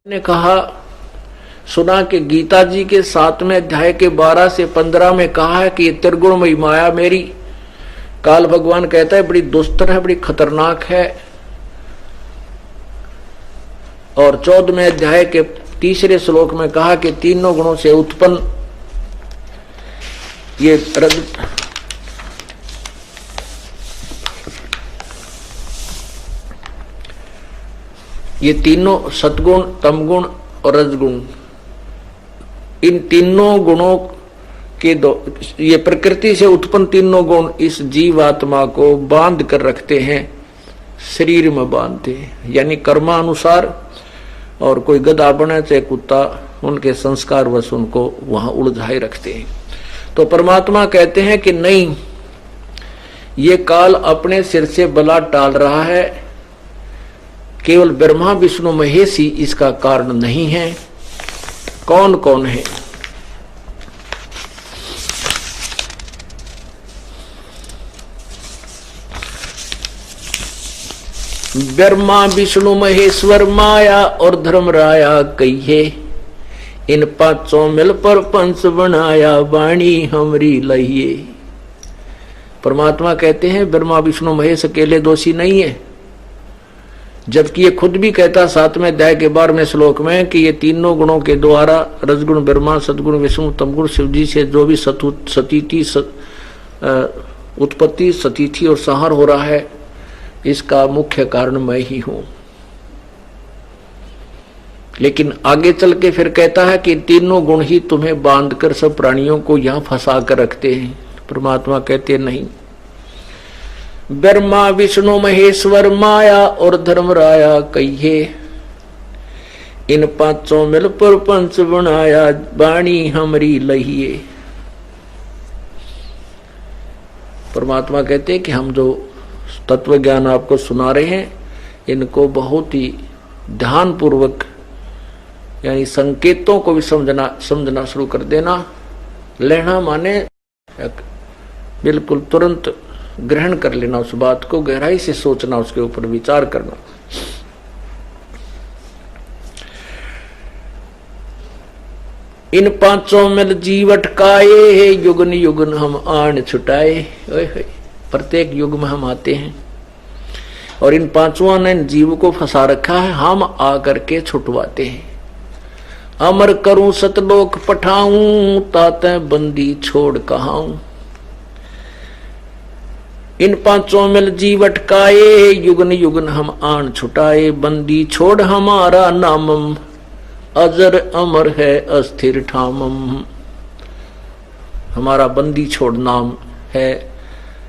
ने कहा सुना कि गीता जी के 7वें अध्याय के 12 से 15 में कहा है कि ये त्रिगुणमयी माया मेरी, काल भगवान कहता है बड़ी दुस्तर है, बड़ी खतरनाक है। और 14वें अध्याय के 3 श्लोक में कहा कि तीनों गुणों से उत्पन्न ये तीनों सतगुण, तमगुण और रजगुण, इन तीनों गुणों के ये प्रकृति से उत्पन्न तीनों गुण इस जीवात्मा को बांध कर रखते हैं, शरीर में बांधते हैं, यानी कर्मानुसार। और कोई गधा बने चाहे कुत्ता, उनके संस्कार वश उनको वहां उलझाए रखते हैं। तो परमात्मा कहते हैं कि नहीं, ये काल अपने सिर से बला टाल रहा है, केवल ब्रह्मा विष्णु महेश ही इसका कारण नहीं है। कौन कौन है? ब्रह्मा विष्णु महेश्वर माया और धर्मराया कहिए, इन पांचों मिल पर पंच बनाया, वाणी हमरी लहिए। परमात्मा कहते हैं ब्रह्मा विष्णु महेश अकेले दोषी नहीं है, जबकि ये खुद भी कहता 7वें अध्याय के 12वें श्लोक में कि ये तीनों गुणों के द्वारा रजगुण ब्रह्मा, सदगुण विष्णु, तमगुण शिव जी से जो भी उत्पत्ति, सतीथि और संहार हो रहा है, इसका मुख्य कारण मैं ही हूं। लेकिन आगे चल के फिर कहता है कि तीनों गुण ही तुम्हें बांधकर सब प्राणियों को यहां फंसा कर रखते हैं। परमात्मा कहते नहीं, ब्रह्मा विष्णु महेश्वर माया और धर्मराया कहिए, इन पांचों मिल पर पंच बनाया, वाणी हमरी लहिए। परमात्मा कहते हैं कि हम जो तत्व ज्ञान आपको सुना रहे हैं, इनको बहुत ही ध्यान पूर्वक, यानी संकेतों को भी समझना शुरू कर देना। लेना माने बिल्कुल तुरंत ग्रहण कर लेना, उस बात को गहराई से सोचना, उसके ऊपर विचार करना। इन पांचों मिल जीव अटकाए, युगन युगन हम आन छुटाए। प्रत्येक युग में हम आते हैं और इन पांचों ने जीव को फंसा रखा है, हम आकर के छुटवाते हैं। अमर करूं सतलोक पठाऊं, ताते बंदी छोड़ कहाऊं। इन पांचों मिल जीव अटकाए, युगन युगन हम आन छुटाए, बंदी छोड़ हमारा नामम, अजर अमर है अस्थिर ठामम। हमारा बंदी छोड़ नाम है,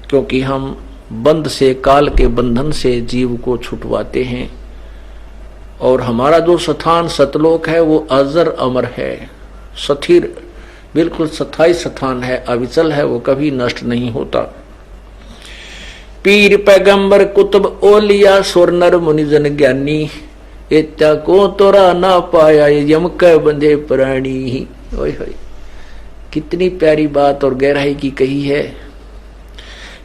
क्योंकि हम बंद से, काल के बंधन से जीव को छुटवाते हैं। और हमारा जो स्थान सतलोक है वो अजर अमर है, स्थिर, बिल्कुल स्थायी स्थान है, अविचल है, वो कभी नष्ट नहीं होता। पीर पैगंबर कुतुब ओलिया, सुर नर मुनिजन ज्ञानी, इत्या को तोरा ना पाया, यम के बंधे प्राणी। ओए होए, कितनी प्यारी बात और गहराई की कही है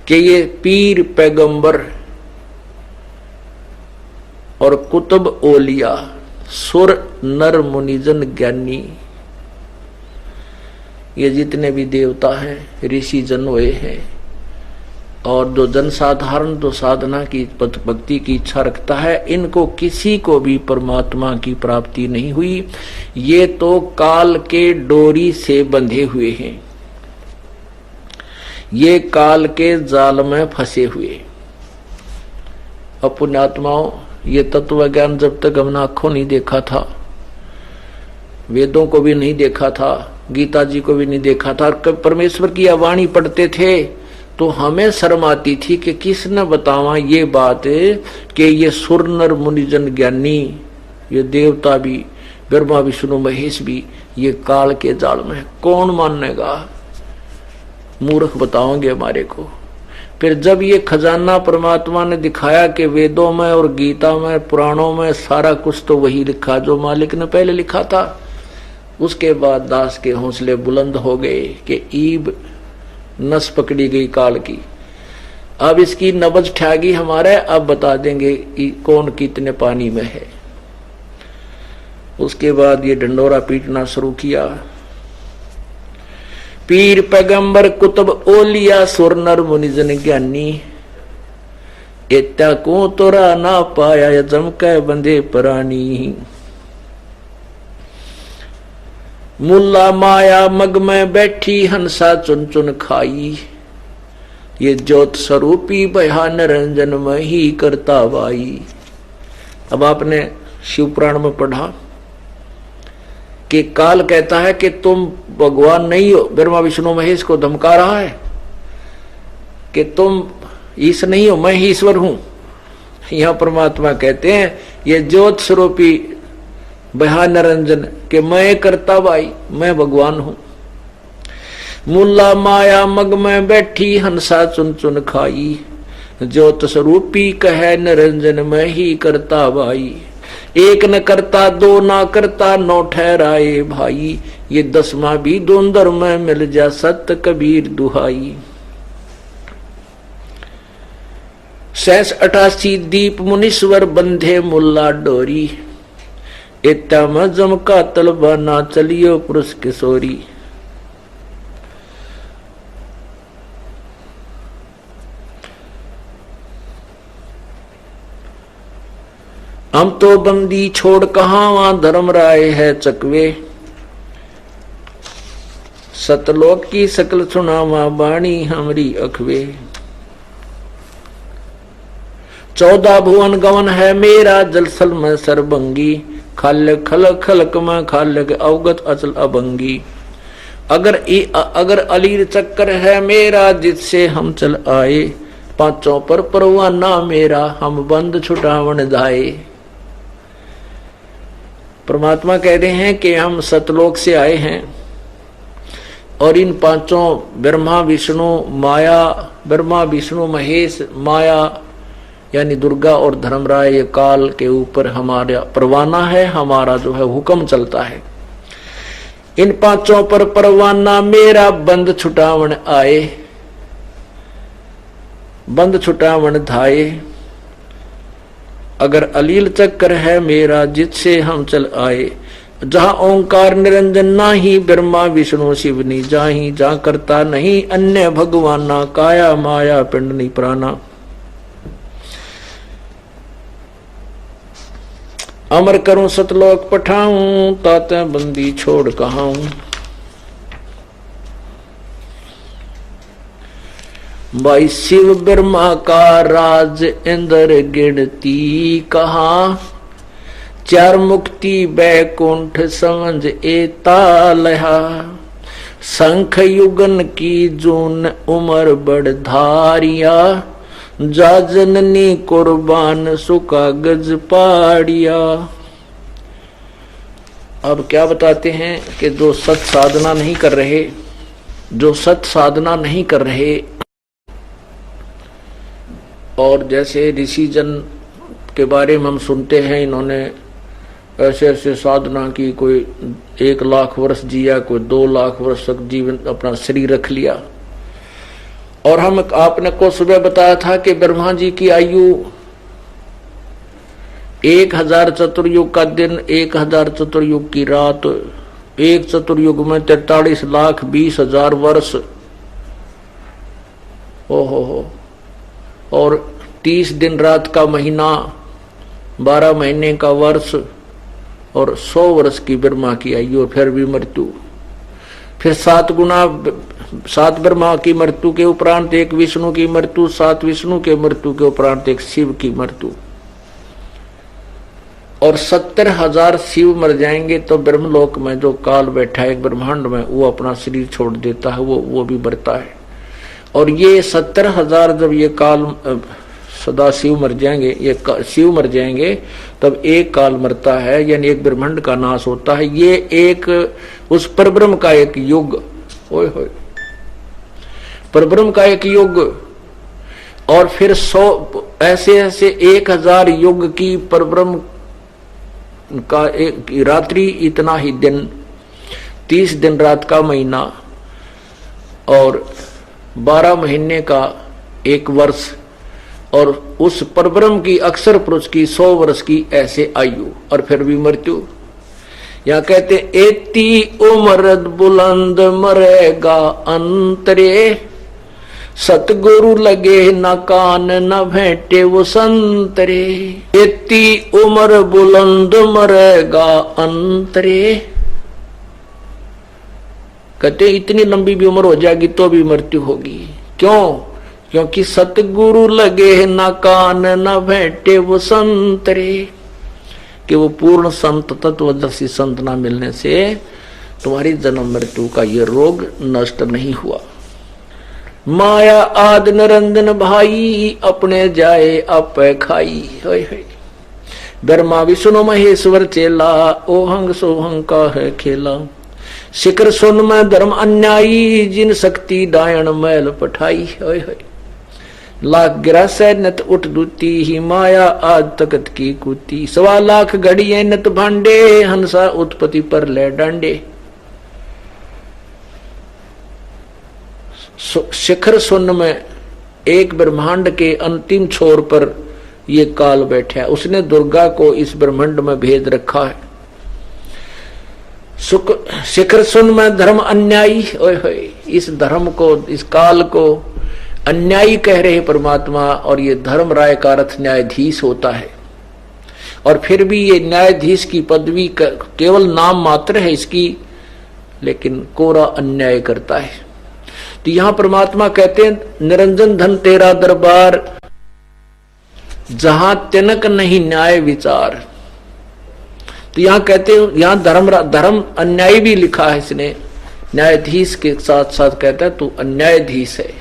कि ये पीर पैगंबर और कुतुब ओलिया, सुर नर मुनिजन ज्ञानी, ये जितने भी देवता हैं, ऋषि जन हुए हैं, और जो जनसाधारण जो साधना की भक्ति की इच्छा रखता है, इनको किसी को भी परमात्मा की प्राप्ति नहीं हुई। ये तो काल के डोरी से बंधे हुए हैं, ये काल के जाल में फंसे हुए। पुण्यात्माओं, ये तत्व ज्ञान जब तक हमने आंखों नहीं देखा था, वेदों को भी नहीं देखा था, गीता जी को भी नहीं देखा था, परमेश्वर की वाणी पढ़ते थे, तो हमें शर्म आती थी कि किसने बतावा ये बात कि ये सुर नर मुनिजन ज्ञानी, ये देवता भी, ब्रह्मा विष्णु महेश भी, ये काल के जाल में। कौन मानेगा? मूर्ख बताओगे हमारे को। फिर जब ये खजाना परमात्मा ने दिखाया कि वेदों में और गीता में, पुराणों में सारा कुछ तो वही लिखा जो मालिक ने पहले लिखा था, उसके बाद दास के हौसले बुलंद हो गए कि ईब नस पकड़ी गई काल की। अब इसकी नब्ज ठहगी हमारे, अब बता देंगे कौन कितने पानी में है। उसके बाद ये ढंडोरा पीटना शुरू किया। पीर पैगंबर कुतुब ओलिया सुर नर मुनिजन ज्ञानी, इत्या को तोरा ना पाया जम के बंदे प्राणी। मुल्ला माया मग में बैठी हंसा चुन चुन खाई, ये ज्योत स्वरूपी भया निरंजन में ही करता बाई। अब आपने शिव पुराण में पढ़ा कि काल कहता है कि तुम भगवान नहीं हो, ब्रह्मा विष्णु महेश को धमका रहा है कि तुम ईश नहीं हो, मैं ही ईश्वर हूं। यहां परमात्मा कहते हैं ये ज्योत स्वरूपी भया निरंजन के मैं करता भाई, मैं भगवान हूं। मुल्ला माया मग में बैठी हंसा चुन चुन खाई, ज्योत स्वरूपी कहे निरंजन में ही करता भाई। एक न करता दो ना करता नौ ठहराए भाई, ये 10वां भी दोंदर में मिल जा सत कबीर दुहाई। 88 दीप मुनीश्वर बंधे मुल्ला डोरी, इत्ता में जमका तलबा ना चलियो पुरुष किशोरी। हम तो बंदी छोड़ कहां वहां धर्म राय है चकवे, सतलोक की सकल सुनावा बाणी हमरी अखवे। 14 भुवन गवन है मेरा जलसल में सरबंगी, खाल खल खलक में खाल अवगत अचल अभंगी। अगर अलीर चक्कर है मेरा जिससे हम चल आए, पांचों पर परवाना मेरा हम बंद छुटावन जाए। परमात्मा कह रहे हैं कि हम सतलोक से आए हैं और इन पांचों ब्रह्मा विष्णु माया, ब्रह्मा विष्णु महेश माया यानी दुर्गा और धर्मराय, ये काल के ऊपर हमारा परवाना है, हमारा जो है हुक्म चलता है। इन पांचों पर परवाना मेरा बंद छुटावन आए, बंद छुटावन धाये। अगर अलील चक्कर है मेरा जिससे हम चल आए, जहां ओंकार निरंजन ना ही ब्रह्मा विष्णु शिवनी जाही, जहां करता नहीं अन्य भगवाना, काया माया पिंड नहीं प्राणा। अमर करूं सतलोक पठाऊं, ताते बंदी छोड़ कहाऊं। भाई शिव ब्रह्मा का राज इंद्र गिनती कहा, 4 मुक्ति बैकुंठ समझ एता लहा। शंख युगन की जून उमर बड़ धारिया, जा जननी कुर्बान सुका गज पाड़िया। अब क्या बताते हैं कि जो सत साधना नहीं कर रहे, जो सत साधना नहीं कर रहे, और जैसे ऋषि जन के बारे में हम सुनते हैं, इन्होंने ऐसे ऐसे साधना की, कोई 1 लाख वर्ष जिया, कोई 2 लाख वर्ष तक जीवन अपना शरीर रख लिया। और हम आपने को सुबह बताया था कि ब्रह्मा जी की आयु 1000 चतुर्युग का दिन, 1000 चतुर्युग की रात, एक चतुर्युग में 43,20,000 वर्ष। ओहो। और 30 दिन रात का महीना, 12 महीने का वर्ष और 100 वर्ष की ब्रह्मा की आयु, और फिर भी मृत्यु। फिर 7 ब्रह्मा की मृत्यु के उपरांत 1 विष्णु की मृत्यु, 7 विष्णु के मृत्यु के उपरांत 1 शिव की मृत्यु। और 70,000 शिव मर जाएंगे तो ब्रह्मलोक में जो काल बैठा है एक ब्रह्मांड में, वो अपना शरीर छोड़ देता है, वो भी मरता है। और ये 70,000 जब ये काल सदा शिव मर जाएंगे, ये शिव मर जाएंगे, तब एक काल मरता है, यानी एक ब्रह्मांड का नाश होता है। ये एक उस परब्रह्म का एक युग, ओए होए, परब्रह्म का एक युग। और फिर 100 ऐसे 1000 युग की परब्रह्म का एक रात्रि, इतना ही दिन, 30 दिन रात का महीना, और 12 महीने का 1 वर्ष, और उस परब्रह्म की अक्षर पुरुष की 100 वर्ष की ऐसे आयु, और फिर भी मृत्यु। या कहते एती उम्र बुलंद मरेगा अंतरे, सतगुरु लगे न कान न भेंटे वो संतरे। एती उम्र बुलंद मरेगा अंतरे, कहते इतनी लंबी भी उम्र हो जाएगी तो भी मृत्यु होगी। क्यों? क्योंकि सतगुरु लगे न कान न भेंटे वो संतरे, कि वो पूर्ण संत तत्वदर्शी संत ना मिलने से तुम्हारी जन्म मृत्यु का ये रोग नष्ट नहीं हुआ। माया आद निरंजन भाई, अपने जाए आप खाई। ब्रह्मा विष्णु महेश्वर चेला, ओहंग सोहंग का है खेला। शिखर सुन में धर्म अन्यायी, जिन शक्ति डायन मैल पठाई। लाख गिरा से नत उठ दूती, ही माया आज तकत की कूती। 1.25 लाख घड़िए नत भांडे, हंसा उत्पत्ति पर ले डांडे। शिखर सुन में एक ब्रह्मांड के अंतिम छोर पर ये काल बैठा है, उसने दुर्गा को इस ब्रह्मांड में भेज रखा है। शिखर सुन में धर्म अन्यायी, इस धर्म को, इस काल को अन्यायी कह रहे परमात्मा, और ये धर्म राय का अर्थ न्यायाधीश होता है। और फिर भी ये न्यायाधीश की पदवी केवल नाम मात्र है इसकी, लेकिन कोरा अन्याय करता है। तो यहां परमात्मा कहते हैं निरंजन धन तेरा दरबार, जहां तिनक नहीं न्याय विचार। तो यहां कहते हैं, यहां धर्म अन्यायी भी लिखा है इसने, न्यायाधीश के साथ साथ कहता है तू अन्यायाधीश है।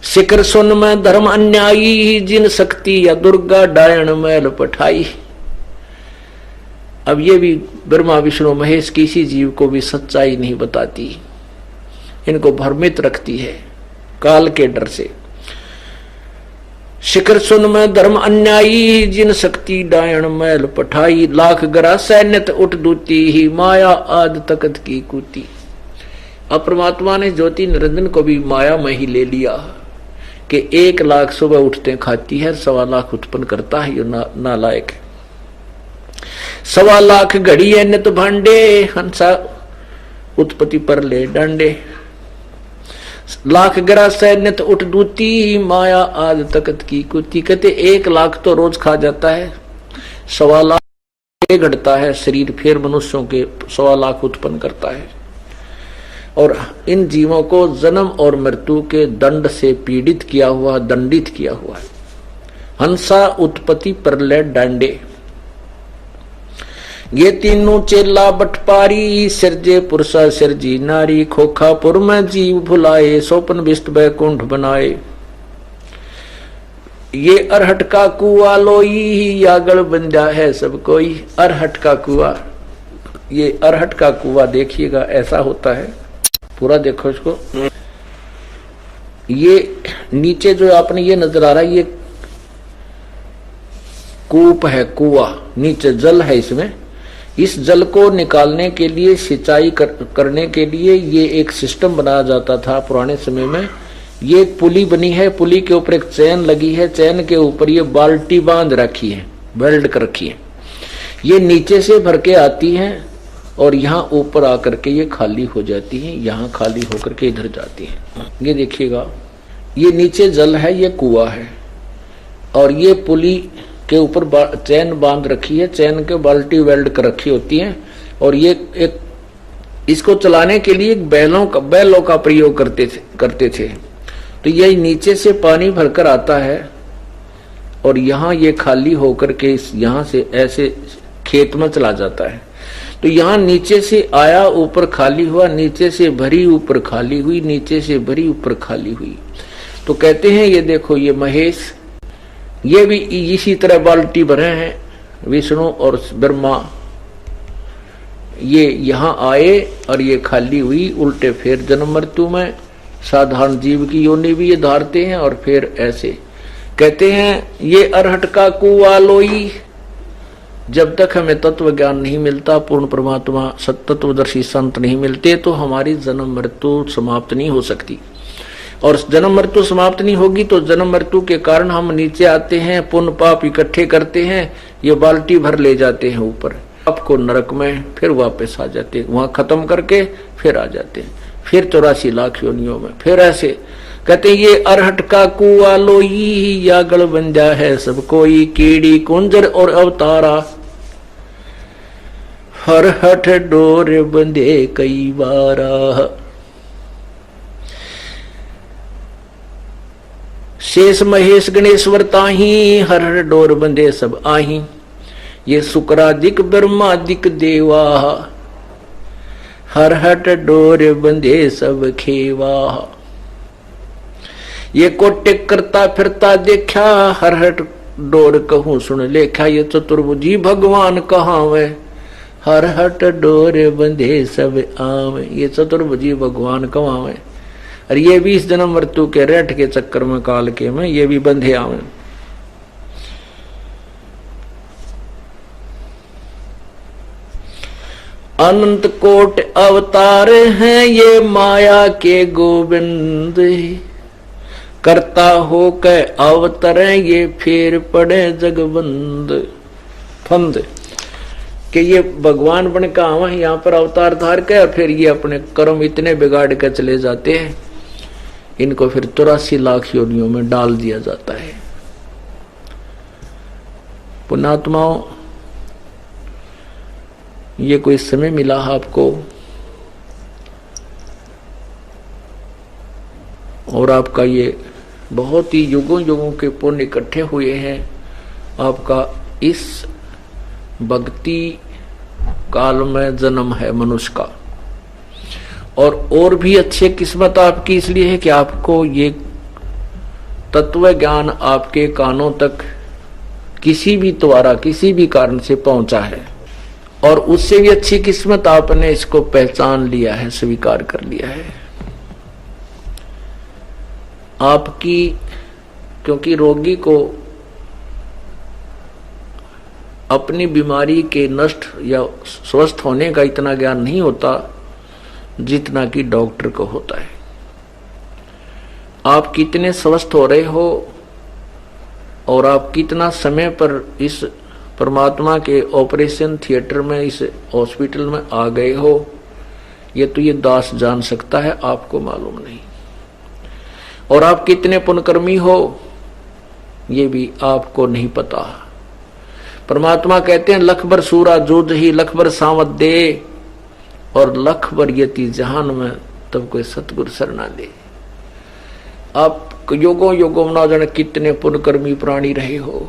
शिखर सुन में धर्म अन्यायी, जिन शक्ति या दुर्गा डायन मैल पठाई। अब ये भी ब्रह्मा विष्णु महेश किसी जीव को भी सच्चाई नहीं बताती, इनको भ्रमित रखती है काल के डर से। शिखर सुन में धर्म अन्यायी, जिन शक्ति डायन मैल पठाई। लाख गरा सैन्यत उठ दूती, ही माया आद तकत की कूती। अब परमात्मा ने ज्योति निरंजन को भी माया में ही ले लिया कि 1 लाख सुबह उठते खाती है, 1.25 लाख उत्पन्न करता है, ये नालायक है। 1.25 लाख घड़ी है नित भांडे, हंसा उत्पत्ति पर ले डांडे। लाख ग्रा से नित उठ दूती, माया आज तकत की कुती। कहते 1 लाख तो रोज खा जाता है, 1.25 लाख घटता है शरीर, फिर मनुष्यों के 1.25 लाख उत्पन्न करता है। और इन जीवों को जन्म और मृत्यु के दंड से पीड़ित किया हुआ, दंडित किया हुआ है। हंसा उत्पत्ति प्रलय डांडे, ये तीनों चेला बटपारी, सिरजे पुरुषा सिरजी नारी। खोखापुर में जीव भुलाए, सोपन विष्ट बैकुंठ बनाए। ये अरहट का कुआ लोई, यागड़ बंजा है सब कोई। अरहट का कुआ, ये अरहट का कुआ देखिएगा ऐसा होता है, पूरा देखो इसको। ये नीचे जो आपने ये नजर आ रहा है, ये कूप है, कुआ, नीचे जल है इसमें। इस जल को निकालने के लिए, सिंचाई करने के लिए ये एक सिस्टम बनाया जाता था पुराने समय में। ये एक पुली बनी है, पुली के ऊपर एक चैन लगी है, चैन के ऊपर ये बाल्टी बांध रखी है, वेल्ड कर रखी है। ये नीचे से भर के आती है और यहाँ ऊपर आकर के ये खाली हो जाती है, यहाँ खाली होकर के इधर जाती है। ये देखिएगा, ये नीचे जल है, ये कुआं है, और ये पुली के ऊपर चैन बांध रखी है, चैन के बाल्टी वेल्ड कर रखी होती है। और ये एक इसको चलाने के लिए बैलों का प्रयोग करते थे। तो ये नीचे से पानी भरकर आता है और यहाँ ये खाली होकर के यहाँ से ऐसे खेत में चला जाता है। तो यहाँ नीचे से आया, ऊपर खाली हुआ, नीचे से भरी, ऊपर खाली हुई, नीचे से भरी, ऊपर खाली हुई। तो कहते हैं ये देखो, ये महेश, ये भी इसी तरह बाल्टी भरे हैं। विष्णु और ब्रह्मा ये यहाँ आए और ये खाली हुई, उल्टे फिर जन्म मृत्यु में साधारण जीव की योनि भी ये धारते हैं। और फिर ऐसे कहते हैं ये अरहट का कुआ लोई। जब तक हमें तत्व ज्ञान नहीं मिलता, पूर्ण परमात्मा सत्तत्वदर्शी संत नहीं मिलते, तो हमारी जन्म मृत्यु समाप्त नहीं हो सकती। और जन्म मृत्यु समाप्त नहीं होगी तो जन्म मृत्यु के कारण हम नीचे आते हैं, पुण्य पाप इकट्ठे करते हैं, ये बाल्टी भर ले जाते हैं ऊपर, आपको नरक में फिर वापस आ जाते हैं, वहां खत्म करके फिर आ जाते हैं, फिर 84 लाख योनियों में फिर ऐसे कहते हैं। ये अरहट का कुआ लोई या गल बंजा है सब कोई, कीड़ी कुंजर और अवतारा, हर हठ डोर बंधे कई बारा। शेष महेश गणेश्वर ताही, हर हर डोर बंधे सब आही, ये शुक्रादिक ब्रह्मादिक देवा, हर हट डोर बंधे सब खेवा। ये कोटे करता फिरता देखा, हर हट डोर कहूं सुन लेखा, ये चतुर्भुजी भगवान कहाँ वे, हर हट डोर बंधे सब आवे। ये चतुर्भुजी भगवान कहाँ वे, और ये भी इस जन्म मृत्यु के रेट के चक्कर में काल के में ये भी बंधे आवे। अनंत कोट अवतार हैं ये माया के गोविंद, करता हो के अवतरे ये फिर पड़े जगबंद फंद, कि ये भगवान बन का आवा यहाँ पर अवतार धार के और फिर ये अपने कर्म इतने बिगाड़ के चले जाते हैं, इनको फिर 84 लाख योनियों में डाल दिया जाता है। पुण्यात्माओं, ये कोई समय मिला आपको और आपका ये बहुत ही युगों युगों के पुण्य इकट्ठे हुए हैं, आपका इस भक्ति काल में जन्म है मनुष्य का, और भी अच्छी किस्मत आपकी इसलिए है कि आपको ये तत्व ज्ञान आपके कानों तक किसी भी द्वारा किसी भी कारण से पहुंचा है, और उससे भी अच्छी किस्मत आपने इसको पहचान लिया है, स्वीकार कर लिया है। आपकी, क्योंकि रोगी को अपनी बीमारी के नष्ट या स्वस्थ होने का इतना ज्ञान नहीं होता जितना कि डॉक्टर को होता है। आप कितने स्वस्थ हो रहे हो और आप कितना समय पर इस परमात्मा के ऑपरेशन थिएटर में, इस हॉस्पिटल में आ गए हो, ये तो ये दास जान सकता है, आपको मालूम नहीं। और आप कितने पुण्यकर्मी हो ये भी आपको नहीं पता। परमात्मा कहते हैं लख भर सूरा जूझ ही लख भर सावत दे, और लख भर यति जहान में तब कोई सतगुरु शरणा ले। आप योगों योगों ना जाने कितने पुण्यकर्मी प्राणी रहे हो,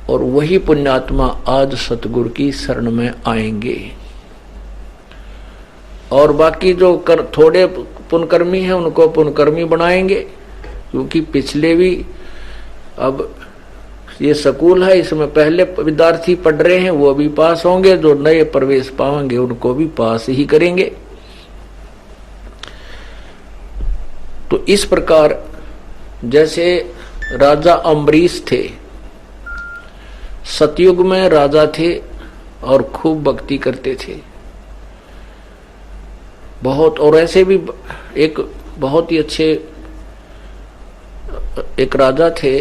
और वही पुण्यात्मा आज सतगुरु की शरण में आएंगे। और बाकी जो थोड़े पुण्यकर्मी हैं उनको पुण्यकर्मी बनाएंगे, क्योंकि पिछले भी, अब ये स्कूल है, इसमें पहले विद्यार्थी पढ़ रहे हैं वो भी पास होंगे, जो नए प्रवेश पाएंगे उनको भी पास ही करेंगे। तो इस प्रकार जैसे राजा अम्बरीश थे, सतयुग में राजा थे और खूब भक्ति करते थे बहुत, और ऐसे भी एक बहुत ही अच्छे एक राजा थे,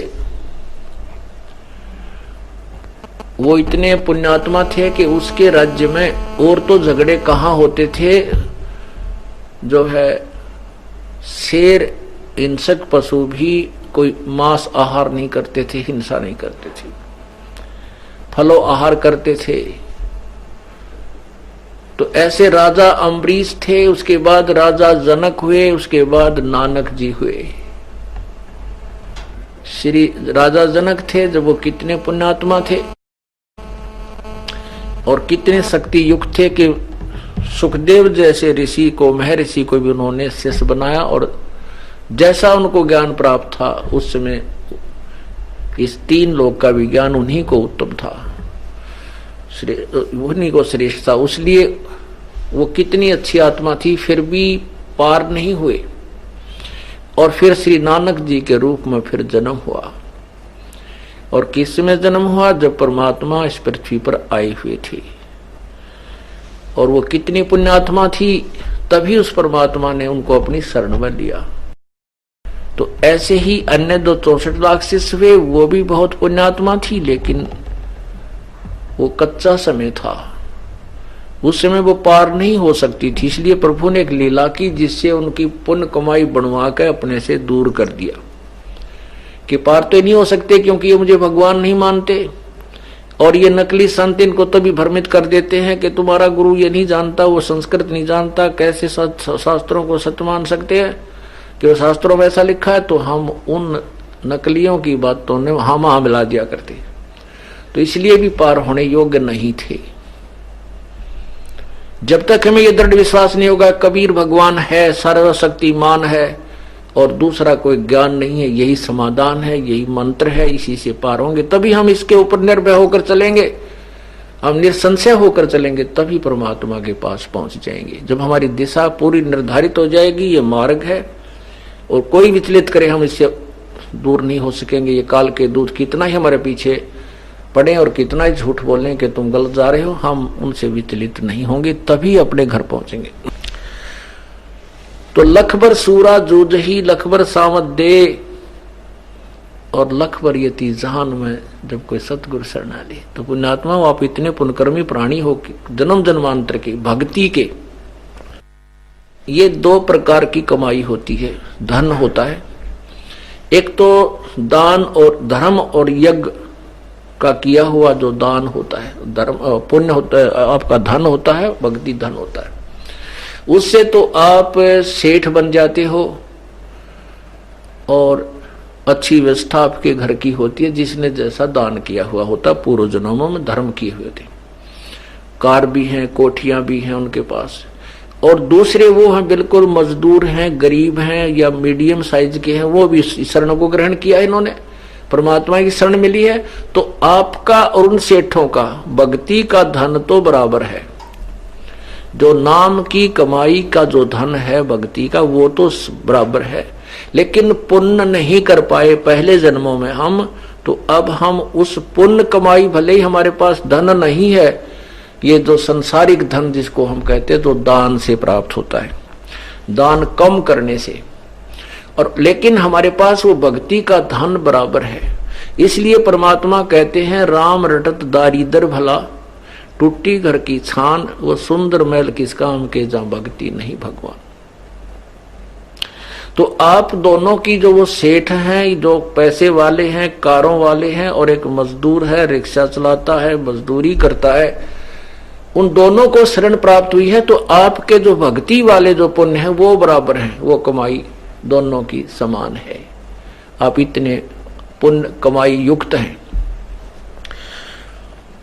वो इतने पुण्यात्मा थे कि उसके राज्य में और तो झगड़े कहाँ होते थे, जो है शेर हिंसक पशु भी कोई मांस आहार नहीं करते थे, हिंसा नहीं करते थे, फलो आहार करते थे। तो ऐसे राजा अम्बरीश थे, उसके बाद राजा जनक हुए, उसके बाद नानक जी हुए। श्री राजा जनक थे जब वो कितने पुण्यात्मा थे और कितने शक्ति युक्त थे कि सुखदेव जैसे ऋषि को, महर्षि को भी उन्होंने शिष्य बनाया, और जैसा उनको ज्ञान प्राप्त था उस समय इस 3 लोक का विज्ञान उन्हीं को उत्तम था, उन्हीं को श्रेष्ठ था। उसलिए वो कितनी अच्छी आत्मा थी फिर भी पार नहीं हुए, और फिर श्री नानक जी के रूप में फिर जन्म हुआ। और किस में जन्म हुआ? जब परमात्मा इस पृथ्वी पर आए हुए थे। और वो कितनी पुण्यात्मा थी? तभी उस परमात्मा ने उनको अपनी शरण में लिया। तो ऐसे ही अन्य 64 लाख शिष्य हुए, वो भी बहुत पुण्यात्मा थी, लेकिन वो कच्चा समय था, उस समय वो पार नहीं हो सकती थी। इसलिए प्रभु ने एक लीला की जिससे उनकी पुण्य कमाई बनवा कर अपने से दूर कर दिया कि पार तो नहीं हो सकते, क्योंकि ये मुझे भगवान नहीं मानते। और ये नकली संत इनको तभी भ्रमित कर देते हैं कि तुम्हारा गुरु ये नहीं जानता, वो संस्कृत नहीं जानता, कैसे शास्त्रों को सत्य मान सकते हैं कि वो शास्त्रों में ऐसा लिखा है। तो हम उन नकलियों की बातों ने हाँ मिला दिया करते, तो इसलिए भी पार होने योग्य नहीं थे। जब तक हमें यह दृढ़ विश्वास नहीं होगा कबीर भगवान है, सर्वशक्तिमान है और दूसरा कोई ज्ञान नहीं है, यही समाधान है, यही मंत्र है, इसी से पार होंगे, तभी हम इसके ऊपर निर्भय होकर चलेंगे, हम निसंशय होकर चलेंगे, तभी परमात्मा के पास पहुंच जाएंगे। जब हमारी दिशा पूरी निर्धारित हो जाएगी, ये मार्ग है और कोई विचलित करे हम इससे दूर नहीं हो सकेंगे। ये काल के दूत कितना ही हमारे पीछे पड़े और कितना ही झूठ बोलें कि तुम गलत जा रहे हो, हम उनसे विचलित नहीं होंगे, तभी अपने घर पहुंचेंगे। तो लखबर सूरा जूझ ही लखबर सामत दे, और लखबर यति जहान में जब कोई सतगुरु शरणा ले। तो पुण्यात्मा आप इतने पुण्यकर्मी प्राणी हो कि जन्म जन्मांतर के भक्ति के, ये 2 प्रकार की कमाई होती है। धन होता है, एक तो दान और धर्म और यज्ञ का किया हुआ जो दान होता है, धर्म पुण्य होता है, आपका धन होता है, भक्ति धन होता है। उससे तो आप सेठ बन जाते हो और अच्छी व्यवस्था आपके घर की होती है, जिसने जैसा दान किया हुआ होता, पूर्व जन्मों में धर्म किए हुए थे। कार भी हैं, कोठियां भी हैं उनके पास। और दूसरे वो हैं बिल्कुल मजदूर हैं, गरीब हैं या मीडियम साइज के हैं, वो भी शरण को ग्रहण किया इन्होंने, परमात्मा की शरण मिली है। तो आपका और उन सेठों का भक्ति का धन तो बराबर है, जो नाम की कमाई का जो धन है भक्ति का, वो तो बराबर है। लेकिन पुण्य नहीं कर पाए पहले जन्मों में हम, तो अब हम उस पुण्य कमाई, भले ही हमारे पास धन नहीं है, ये जो संसारिक धन जिसको हम कहते हैं, तो दान से प्राप्त होता है, दान कम करने से, और लेकिन हमारे पास वो भक्ति का धन बराबर है। इसलिए परमात्मा कहते हैं राम रटत दारिदर भला, टूटी घर की छान, वो सुंदर महल किस काम के जहां भक्ति नहीं भगवान। तो आप दोनों की, जो वो सेठ हैं, जो पैसे वाले हैं, कारों वाले हैं, और एक मजदूर है, रिक्शा चलाता है, मजदूरी करता है, उन दोनों को शरण प्राप्त हुई है। तो आपके जो भक्ति वाले जो पुण्य है वो बराबर है, वो कमाई दोनों की समान है। आप इतने पुण्य कमाई युक्त हैं।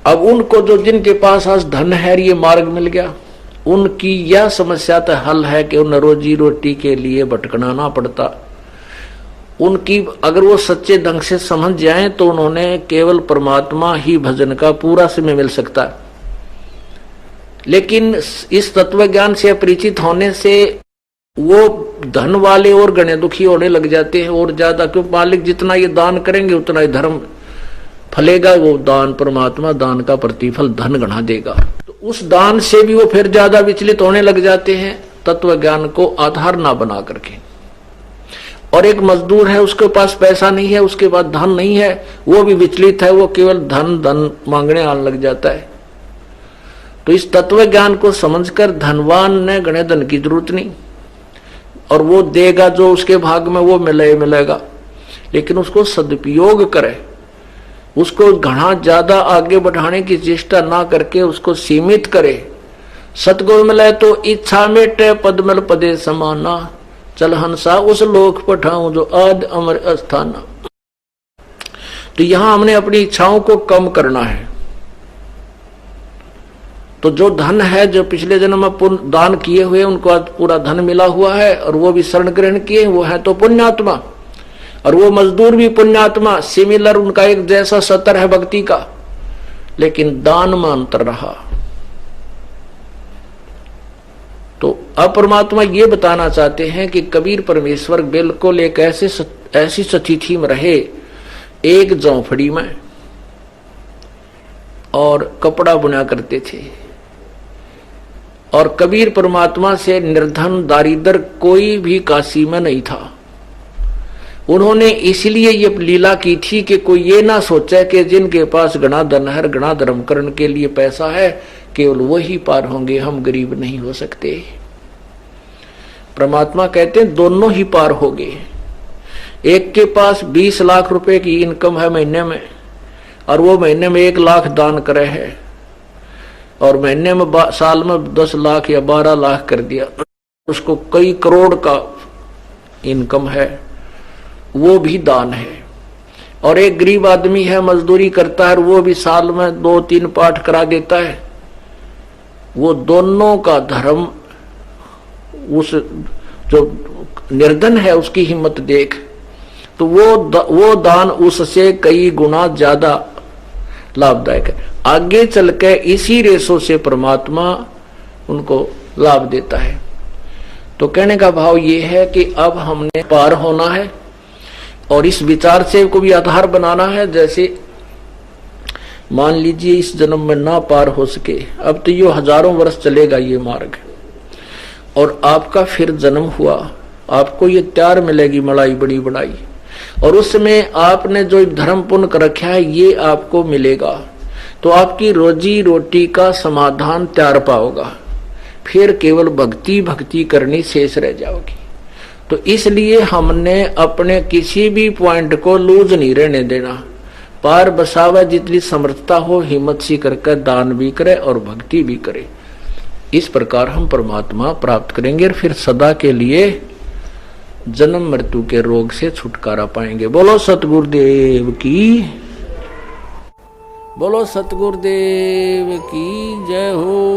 अब उनको जो जिनके पास आज धन है, ये मार्ग मिल गया, उनकी यह समस्या तो हल है कि उन्हें रोजी रोटी के लिए भटकना ना पड़ता। उनकी अगर वो सच्चे ढंग से समझ जाएं तो उन्होंने केवल परमात्मा ही भजन का पूरा समय मिल सकता है। लेकिन इस तत्व ज्ञान से अपरिचित होने से वो धन वाले और गणे दुखी होने लग जाते हैं और ज्यादा, क्यों? मालिक जितना ये दान करेंगे उतना ही धर्म फलेगा, वो दान परमात्मा दान का प्रतिफल धन गणा देगा। तो उस दान से भी वो फिर ज्यादा विचलित होने लग जाते हैं, तत्व ज्ञान को आधार ना बना करके। और एक मजदूर है, उसके पास पैसा नहीं है, उसके पास धन नहीं है, वो भी विचलित है, वो केवल धन धन मांगने आने लग जाता है। तो इस तत्व ज्ञान को समझकर धनवान ने गणे धन की जरूरत नहीं, और वो देगा जो उसके भाग में वो मिलेगा, लेकिन उसको सदुपयोग करे, उसको घना ज्यादा आगे बढ़ाने की चेष्टा ना करके उसको सीमित करे। सतगुरु मिले तो इच्छा मेटे पद्मल पदे समाना, चल हंसा उस लोक पठाऊं जो आद अमर अस्थाना। तो यहां हमने अपनी इच्छाओं को कम करना है। तो जो धन है, जो पिछले जन्म में पुण्य दान किए हुए, उनको आज पूरा धन मिला हुआ है और वो भी शरण ग्रहण किए, वो है तो पुण्यात्मा, और वो मजदूर भी पुण्यात्मा, सिमिलर, उनका एक जैसा सतर है भक्ति का, लेकिन दान में अंतर रहा। तो अब परमात्मा ये बताना चाहते हैं कि कबीर परमेश्वर बिल्कुल एक ऐसी स्थिति में रहे, एक झोंपड़ी में, और कपड़ा बुना करते थे, और कबीर परमात्मा से निर्धन दारिद्र कोई भी काशी में नहीं था। उन्होंने इसलिए ये लीला की थी कि कोई ये ना सोचे कि जिनके पास घना धन है, घना धर्म करने के लिए पैसा है, केवल वही पार होंगे, हम गरीब नहीं हो सकते। परमात्मा कहते हैं दोनों ही पार होंगे। एक के पास 20 लाख रुपए की इनकम है महीने में, और वो महीने में 1 लाख दान करे है, और महीने में साल में 10 लाख या 12 लाख कर दिया, उसको कई करोड़ का इनकम है, वो भी दान है। और एक गरीब आदमी है, मजदूरी करता है, वो भी साल में 2-3 पाठ करा देता है। वो दोनों का धर्म, उस जो निर्धन है उसकी हिम्मत देख, तो वो दान उससे कई गुना ज्यादा लाभदायक है। आगे चल के इसी रेशों से परमात्मा उनको लाभ देता है। तो कहने का भाव ये है कि अब हमने पार होना है, और इस विचार से को भी आधार बनाना है। जैसे मान लीजिए इस जन्म में ना पार हो सके, अब तो ये हजारों वर्ष चलेगा ये मार्ग, और आपका फिर जन्म हुआ, आपको ये त्यार मिलेगी मलाई बड़ी बढ़ाई, और उसमें आपने जो धर्म पुण्य कर रखा है ये आपको मिलेगा, तो आपकी रोजी रोटी का समाधान त्यार पाओगा। फिर केवल भक्ति भक्ति करनी शेष रह जाओगी। तो इसलिए हमने अपने किसी भी पॉइंट को लूज नहीं रहने देना। पार बसावा जितनी समर्थता हो, हिम्मत सी करके दान भी करे और भक्ति भी करे। इस प्रकार हम परमात्मा प्राप्त करेंगे और फिर सदा के लिए जन्म मृत्यु के रोग से छुटकारा पाएंगे। बोलो सतगुरुदेव की, बोलो सतगुरुदेव की जय हो।